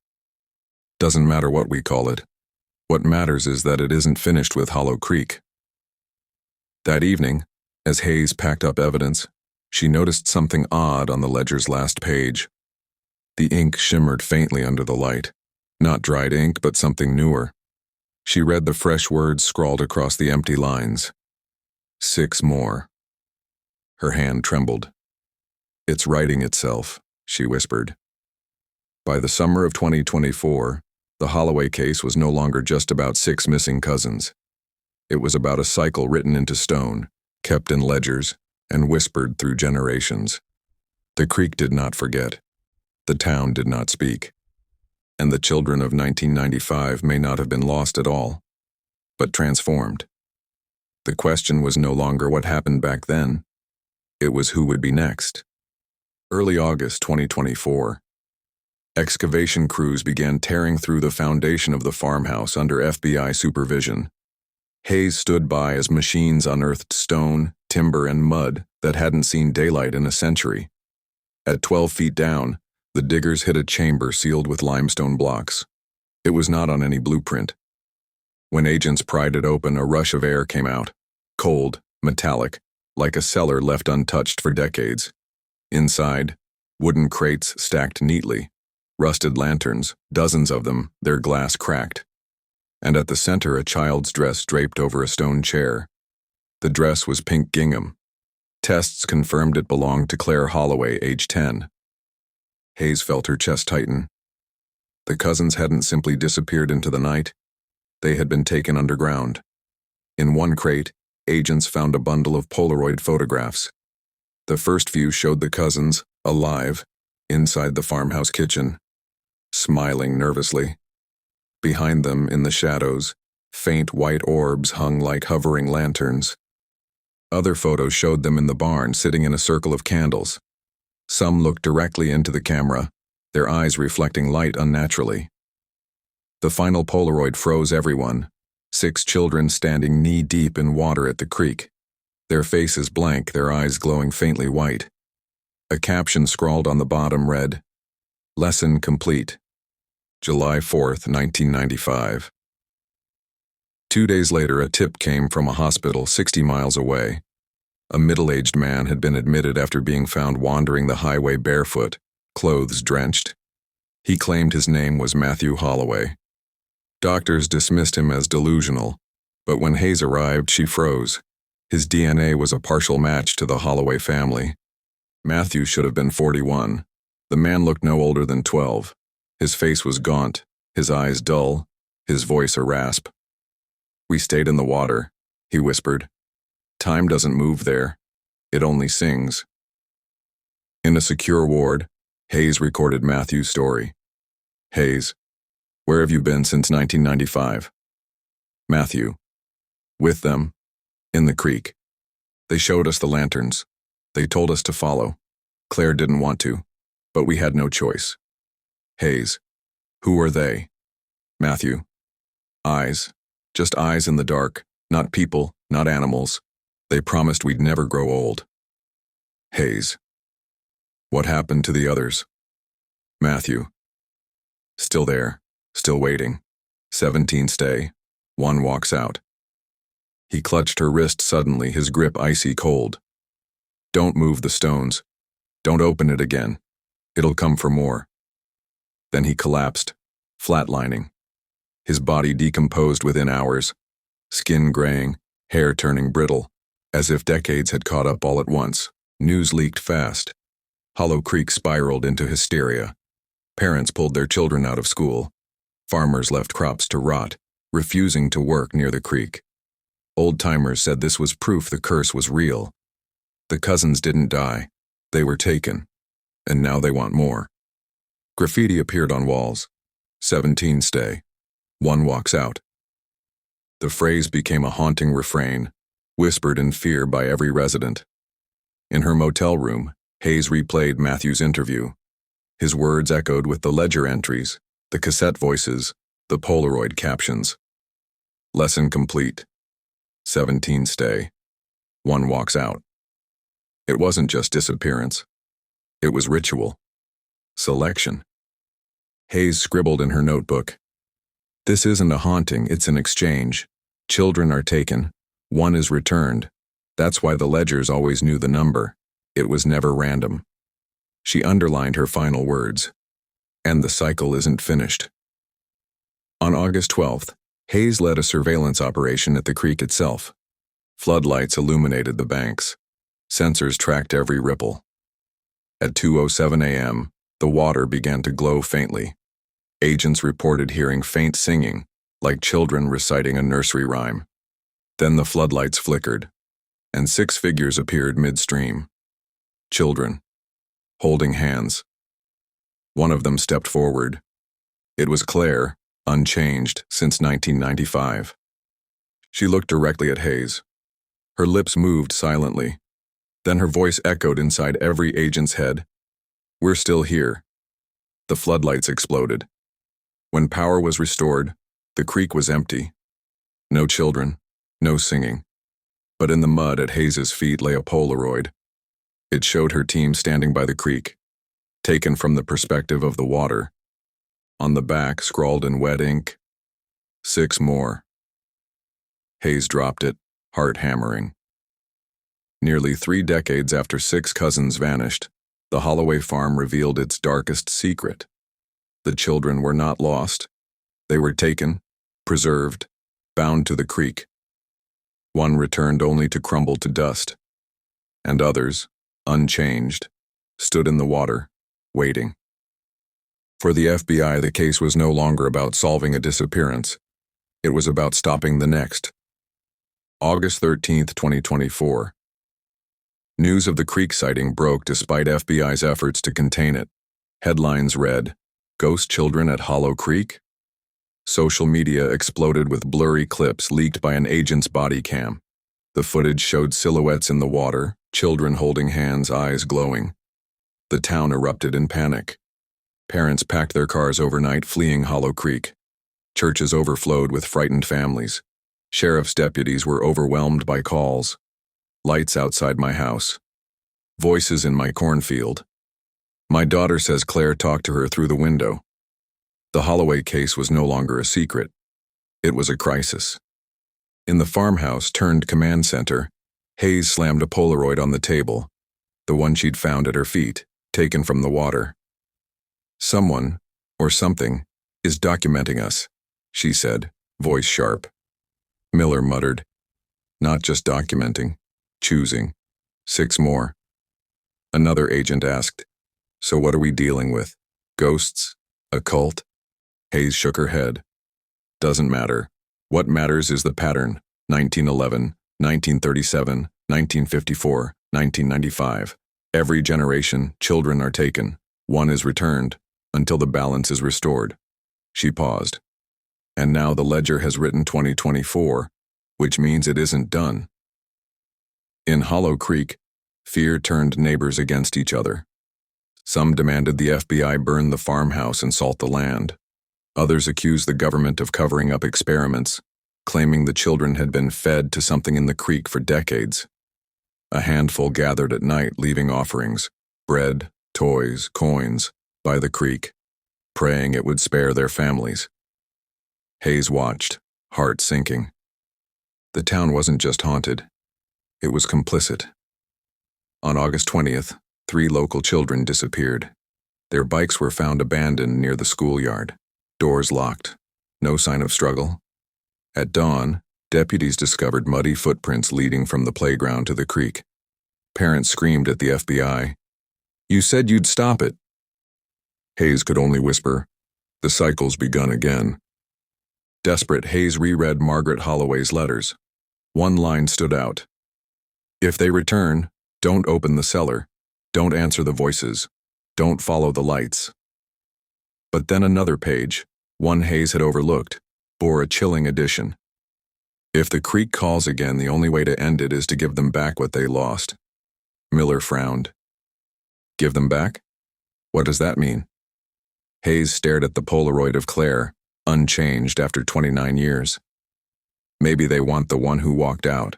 "Doesn't matter what we call it. What matters is that it isn't finished with Hollow Creek." That evening, as Hayes packed up evidence, she noticed something odd on the ledger's last page. The ink shimmered faintly under the light. Not dried ink, but something newer. She read the fresh words scrawled across the empty lines. 6 more. Her hand trembled. "It's writing itself," she whispered. By the summer of 2024, the Holloway case was no longer just about 6 missing cousins. It was about a cycle written into stone, kept in ledgers, and whispered through generations. The creek did not forget. The town did not speak. And the children of 1995 may not have been lost at all, but transformed. The question was no longer what happened back then. It was who would be next. Early August 2024. Excavation crews began tearing through the foundation of the farmhouse under FBI supervision. Hayes stood by as machines unearthed stone, timber, and mud that hadn't seen daylight in a century. At 12 feet down, the diggers hit a chamber sealed with limestone blocks. It was not on any blueprint. When agents pried it open, a rush of air came out, cold, metallic, like a cellar left untouched for decades. Inside, wooden crates stacked neatly, rusted lanterns, dozens of them, their glass cracked. and at the center a child's dress draped over a stone chair. The dress was pink gingham. Tests confirmed it belonged to Claire Holloway, age 10. Hayes felt her chest tighten. The cousins hadn't simply disappeared into the night. They had been taken underground. In one crate, agents found a bundle of Polaroid photographs. The first few showed the cousins, alive, inside the farmhouse kitchen, smiling nervously. Behind them, in the shadows, faint white orbs hung like hovering lanterns. Other photos showed them in the barn, sitting in a circle of candles. Some looked directly into the camera, their eyes reflecting light unnaturally. The final Polaroid froze everyone, 6 children standing knee-deep in water at the creek, their faces blank, their eyes glowing faintly white. A caption scrawled on the bottom read, "Lesson complete. July 4th, 1995. 2 days later, a tip came from a hospital 60 miles away. A middle-aged man had been admitted after being found wandering the highway barefoot, clothes drenched. He claimed his name was Matthew Holloway. Doctors dismissed him as delusional, but when Hayes arrived, she froze. His DNA was a partial match to the Holloway family. Matthew should have been 41. The man looked no older than 12. His face was gaunt, his eyes dull, his voice a rasp. "We stayed in the water," he whispered. "Time doesn't move there. It only sings." In a secure ward, Hayes recorded Matthew's story. Hayes: "Where have you been since 1995? Matthew: "With them. In the creek. They showed us the lanterns. They told us to follow. Claire didn't want to, but we had no choice." Hayes: "Who are they?" Matthew: "Eyes. Just eyes in the dark. Not people, not animals. They promised we'd never grow old." Hayes: "What happened to the others?" Matthew: "Still there. Still waiting. 17 stay. 1 walks out." He clutched her wrist suddenly, his grip icy cold. "Don't move the stones. Don't open it again. It'll come for more." Then he collapsed, flatlining. His body decomposed within hours, skin graying, hair turning brittle, as if decades had caught up all at once. News leaked fast. Hollow Creek spiraled into hysteria. Parents pulled their children out of school. Farmers left crops to rot, refusing to work near the creek. Old-timers said this was proof the curse was real. The cousins didn't die. They were taken. And now they want more. Graffiti appeared on walls. 17 stay. 1 walks out. The phrase became a haunting refrain, whispered in fear by every resident. In her motel room, Hayes replayed Matthew's interview. His words echoed with the ledger entries, the cassette voices, the Polaroid captions. Lesson complete. 17 stay. 1 walks out. It wasn't just disappearance. It was ritual. Selection. Hayes scribbled in her notebook. "This isn't a haunting, it's an exchange. Children are taken. 1 is returned. That's why the ledgers always knew the number. It was never random." She underlined her final words. "And the cycle isn't finished." On August 12th, Hayes led a surveillance operation at the creek itself. Floodlights illuminated the banks. Sensors tracked every ripple. At 2:07 a.m., the water began to glow faintly. Agents reported hearing faint singing, like children reciting a nursery rhyme. Then the floodlights flickered, and 6 figures appeared midstream. Children, holding hands. One of them stepped forward. It was Claire, unchanged since 1995. She looked directly at Hayes. Her lips moved silently. Then her voice echoed inside every agent's head. "We're still here." The floodlights exploded. When power was restored, the creek was empty. No children, no singing. But in the mud at Hayes's feet lay a Polaroid. It showed her team standing by the creek, taken from the perspective of the water. On the back, scrawled in wet ink, 6 more. Hayes dropped it, heart hammering. Nearly 3 decades after 6 cousins vanished, the Holloway farm revealed its darkest secret. The children were not lost. They were taken, preserved, bound to the creek. One returned only to crumble to dust, and others, unchanged, stood in the water, waiting. For the FBI, the case was no longer about solving a disappearance. It was about stopping the next. August 13th, 2024. News of the creek sighting broke despite FBI's efforts to contain it. Headlines read, "Ghost Children at Hollow Creek?" Social media exploded with blurry clips leaked by an agent's body cam. The footage showed silhouettes in the water, children holding hands, eyes glowing. The town erupted in panic. Parents packed their cars overnight, fleeing Hollow Creek. Churches overflowed with frightened families. Sheriff's deputies were overwhelmed by calls. Lights outside my house. Voices in my cornfield. My daughter says Claire talked to her through the window. The Holloway case was no longer a secret. It was a crisis. In the farmhouse turned command center, Hayes slammed a Polaroid on the table, the one she'd found at her feet, taken from the water. "Someone, or something, is documenting us," she said, voice sharp. Miller muttered, "Not just documenting, choosing. 6 more. Another agent asked, "So what are we dealing with? Ghosts? A cult?" Hayes shook her head. "Doesn't matter. What matters is the pattern. 1911, 1937, 1954, 1995. Every generation, children are taken. One is returned, until the balance is restored." She paused. "And now the ledger has written 2024, which means it isn't done." In Hollow Creek, fear turned neighbors against each other. Some demanded the FBI burn the farmhouse and salt the land. Others accused the government of covering up experiments, claiming the children had been fed to something in the creek for decades. A handful gathered at night, leaving offerings, bread, toys, coins, by the creek, praying it would spare their families. Hayes watched, heart sinking. The town wasn't just haunted, it was complicit. On August 20th, 3 local children disappeared. Their bikes were found abandoned near the schoolyard, doors locked, no sign of struggle. At dawn, deputies discovered muddy footprints leading from the playground to the creek. Parents screamed at the FBI, "You said you'd stop it." Hayes could only whisper, "The cycle's begun again." Desperate, Hayes reread Margaret Holloway's letters. One line stood out. "If they return, don't open the cellar. Don't answer the voices. Don't follow the lights." But then another page, one Hayes had overlooked, bore a chilling addition. "If the creek calls again, the only way to end it is to give them back what they lost." Miller frowned. "Give them back? What does that mean?" Hayes stared at the Polaroid of Claire, unchanged after 29 years. "Maybe they want the one who walked out."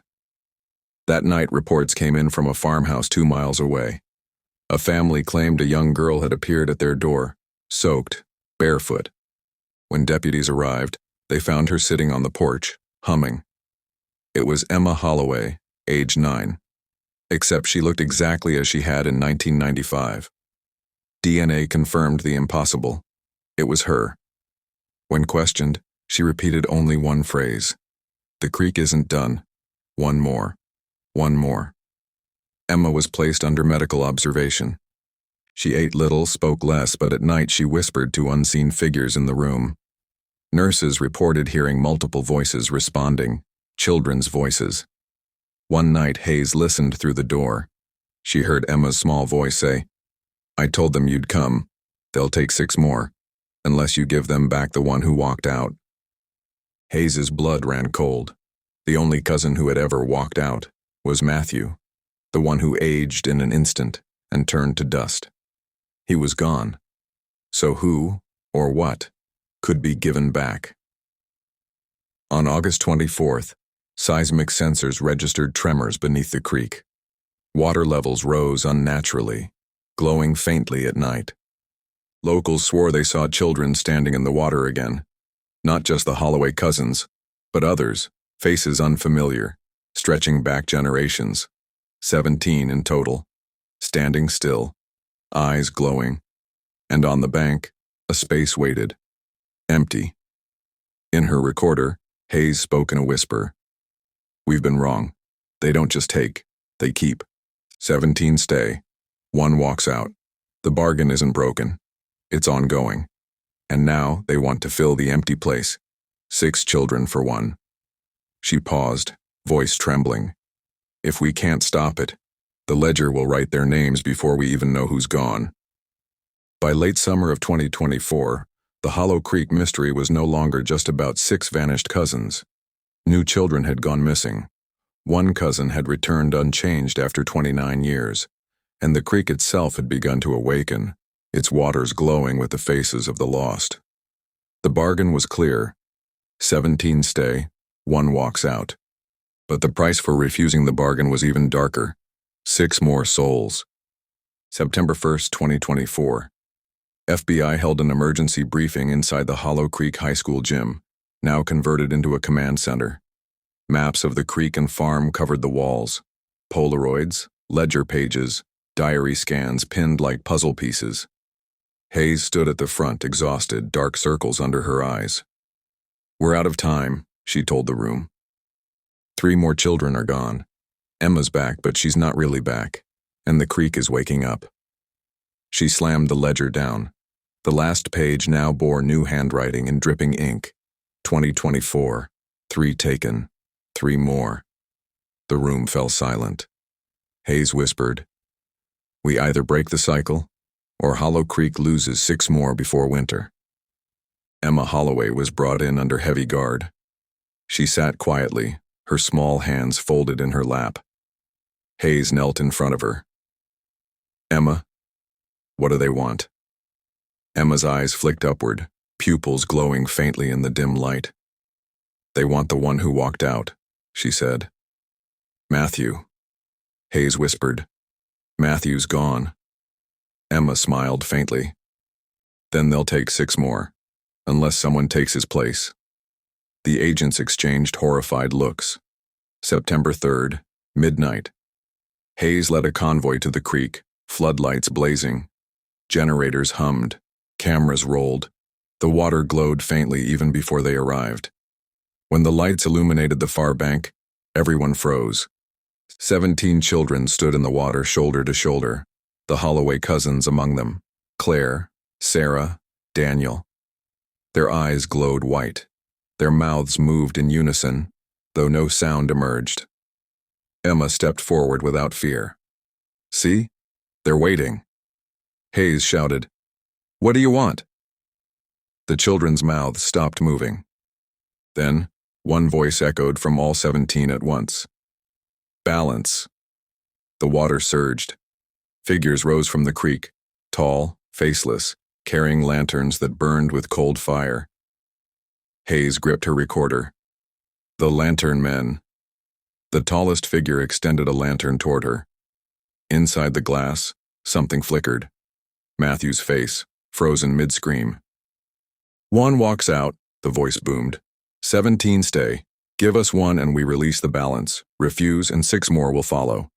That night, reports came in from a farmhouse 2 miles away. A family claimed a young girl had appeared at their door, soaked, barefoot. When deputies arrived, they found her sitting on the porch, humming. It was Emma Holloway, age 9. Except she looked exactly as she had in 1995. DNA confirmed the impossible. It was her. When questioned, she repeated only one phrase. "The creek isn't done. One more. One more." Emma was placed under medical observation. She ate little, spoke less, but at night she whispered to unseen figures in the room. Nurses reported hearing multiple voices responding, children's voices. One night, Hayes listened through the door. She heard Emma's small voice say, "I told them you'd come. They'll take 6 more, unless you give them back the one who walked out." Hayes's blood ran cold. The only cousin who had ever walked out was Matthew, the one who aged in an instant and turned to dust. He was gone. So who, or what, could be given back? On August 24th, seismic sensors registered tremors beneath the creek. Water levels rose unnaturally, glowing faintly at night. Locals swore they saw children standing in the water again. Not just the Holloway cousins, but others, faces unfamiliar, stretching back generations. 17 in total, standing still, eyes glowing. And on the bank, a space waited, empty. In her recorder, Hayes spoke in a whisper. "We've been wrong. They don't just take, they keep. 17 stay. 1 walks out. The bargain isn't broken. It's ongoing. And now they want to fill the empty place. 6 children for 1. She paused, voice trembling. "If we can't stop it, the ledger will write their names before we even know who's gone." By late summer of 2024, the Hollow Creek mystery was no longer just about 6 vanished cousins. New children had gone missing. 1 cousin had returned unchanged after 29 years, and the creek itself had begun to awaken, its waters glowing with the faces of the lost. The bargain was clear. 17 stay, 1 walks out. But the price for refusing the bargain was even darker. 6 more souls. September 1st, 2024. FBI held an emergency briefing inside the Hollow Creek High School gym, now converted into a command center. Maps of the creek and farm covered the walls. Polaroids, ledger pages, diary scans pinned like puzzle pieces. Hayes stood at the front, exhausted, dark circles under her eyes. "We're out of time," she told the room. 3 more children are gone. Emma's back, but she's not really back, and the creek is waking up. She slammed the ledger down. The last page now bore new handwriting in dripping ink. 2024. 3 taken. 3 more. The room fell silent. Hayes whispered, "We either break the cycle, or Hollow Creek loses 6 more before winter." Emma Holloway was brought in under heavy guard. She sat quietly, her small hands folded in her lap. Hayes knelt in front of her. "Emma, what do they want?" Emma's eyes flicked upward, pupils glowing faintly in the dim light. "They want the one who walked out," she said. "Matthew," Hayes whispered. "Matthew's gone." Emma smiled faintly. "Then they'll take 6 more, unless someone takes his place." The agents exchanged horrified looks. September 3rd, midnight. Hayes led a convoy to the creek, floodlights blazing. Generators hummed. Cameras rolled. The water glowed faintly even before they arrived. When the lights illuminated the far bank, everyone froze. 17 children stood in the water shoulder to shoulder, the Holloway cousins among them, Claire, Sarah, Daniel. Their eyes glowed white. Their mouths moved in unison, though no sound emerged. Emma stepped forward without fear. "See? They're waiting." Hayes shouted, "What do you want?" The children's mouths stopped moving. Then, one voice echoed from all 17 at once. "Balance." The water surged. Figures rose from the creek, tall, faceless, carrying lanterns that burned with cold fire. Hayes gripped her recorder. "The lantern men." The tallest figure extended a lantern toward her. Inside the glass, something flickered. Matthew's face, frozen mid-scream. "1 walks out," the voice boomed. 17 stay. Give us 1 and we release the balance. Refuse and 6 more will follow."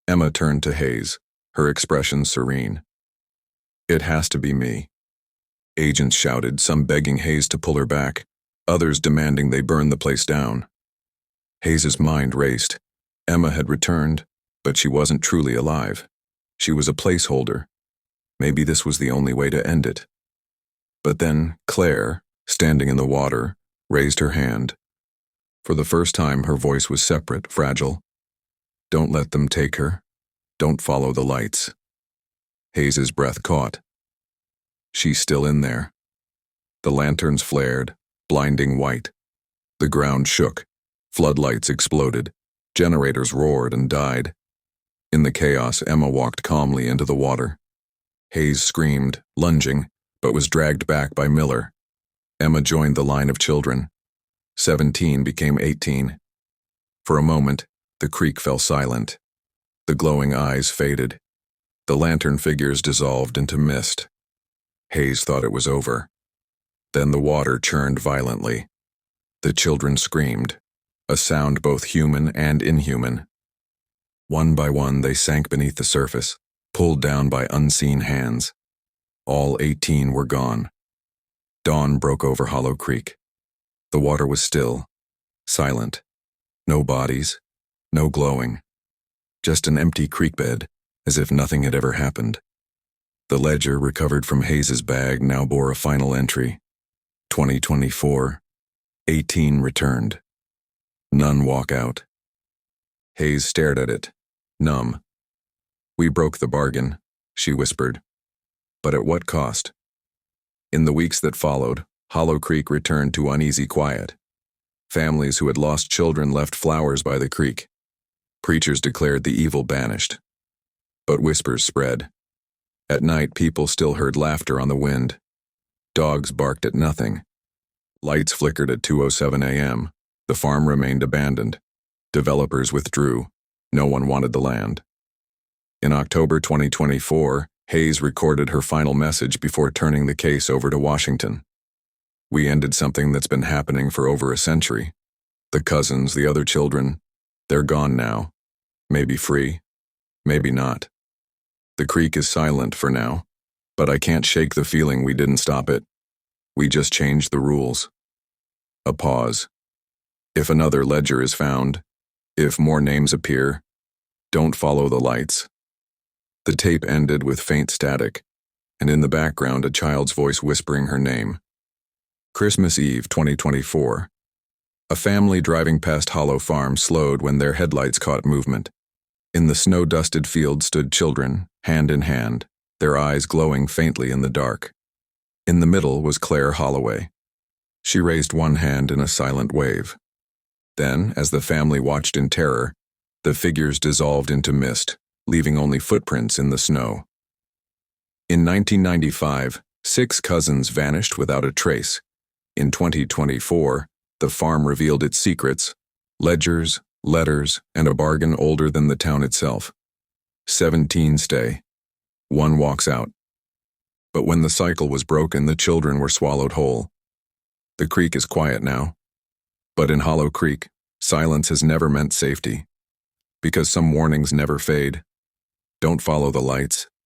Emma turned to Hayes, her expression serene. "It has to be me." Agents shouted, some begging Hayes to pull her back, others demanding they burn the place down. Hayes's mind raced. Emma had returned, but she wasn't truly alive. She was a placeholder. Maybe this was the only way to end it. But then Claire, standing in the water, raised her hand. For the first time, her voice was separate, fragile. "Don't let them take her. Don't follow the lights." Hayes's breath caught. She's still in there. The lanterns flared, blinding white. The ground shook. Floodlights exploded. Generators roared and died. In the chaos, Emma walked calmly into the water. Hayes screamed, lunging, but was dragged back by Miller. Emma joined the line of children. 17 became 18. For a moment, the creek fell silent. The glowing eyes faded. The lantern figures dissolved into mist. Hayes thought it was over. Then the water churned violently. The children screamed, a sound both human and inhuman. One by one, they sank beneath the surface, pulled down by unseen hands. All 18 were gone. Dawn broke over Hollow Creek. The water was still, silent. No bodies, no glowing. Just an empty creek bed, as if nothing had ever happened. The ledger recovered from Hayes's bag now bore a final entry. 2024. 18 returned. None walk out. Hayes stared at it, numb. "We broke the bargain," she whispered. "But at what cost?" In the weeks that followed, Hollow Creek returned to uneasy quiet. Families who had lost children left flowers by the creek. Preachers declared the evil banished. But whispers spread. At night, people still heard laughter on the wind. Dogs barked at nothing. Lights flickered at 2:07 a.m. The farm remained abandoned. Developers withdrew. No one wanted the land. In October 2024, Hayes recorded her final message before turning the case over to Washington. "We ended something that's been happening for over a century. The cousins, the other children, they're gone now. Maybe free, maybe not. The creek is silent for now, but I can't shake the feeling we didn't stop it. We just changed the rules." A pause. "If another ledger is found, if more names appear, don't follow the lights." The tape ended with faint static, and in the background a child's voice whispering her name. Christmas Eve 2024. A family driving past Hollow Farm slowed when their headlights caught movement. In the snow-dusted field stood children, hand in hand, their eyes glowing faintly in the dark. In the middle was Claire Holloway. She raised one hand in a silent wave. Then, as the family watched in terror, the figures dissolved into mist, leaving only footprints in the snow. In 1995, 6 cousins vanished without a trace. In 2024, the farm revealed its secrets: ledgers, letters, and a bargain older than the town itself. 17 stay. 1 walks out. But when the cycle was broken, the children were swallowed whole. The creek is quiet now. But in Hollow Creek, silence has never meant safety. Because some warnings never fade. Don't follow the lights.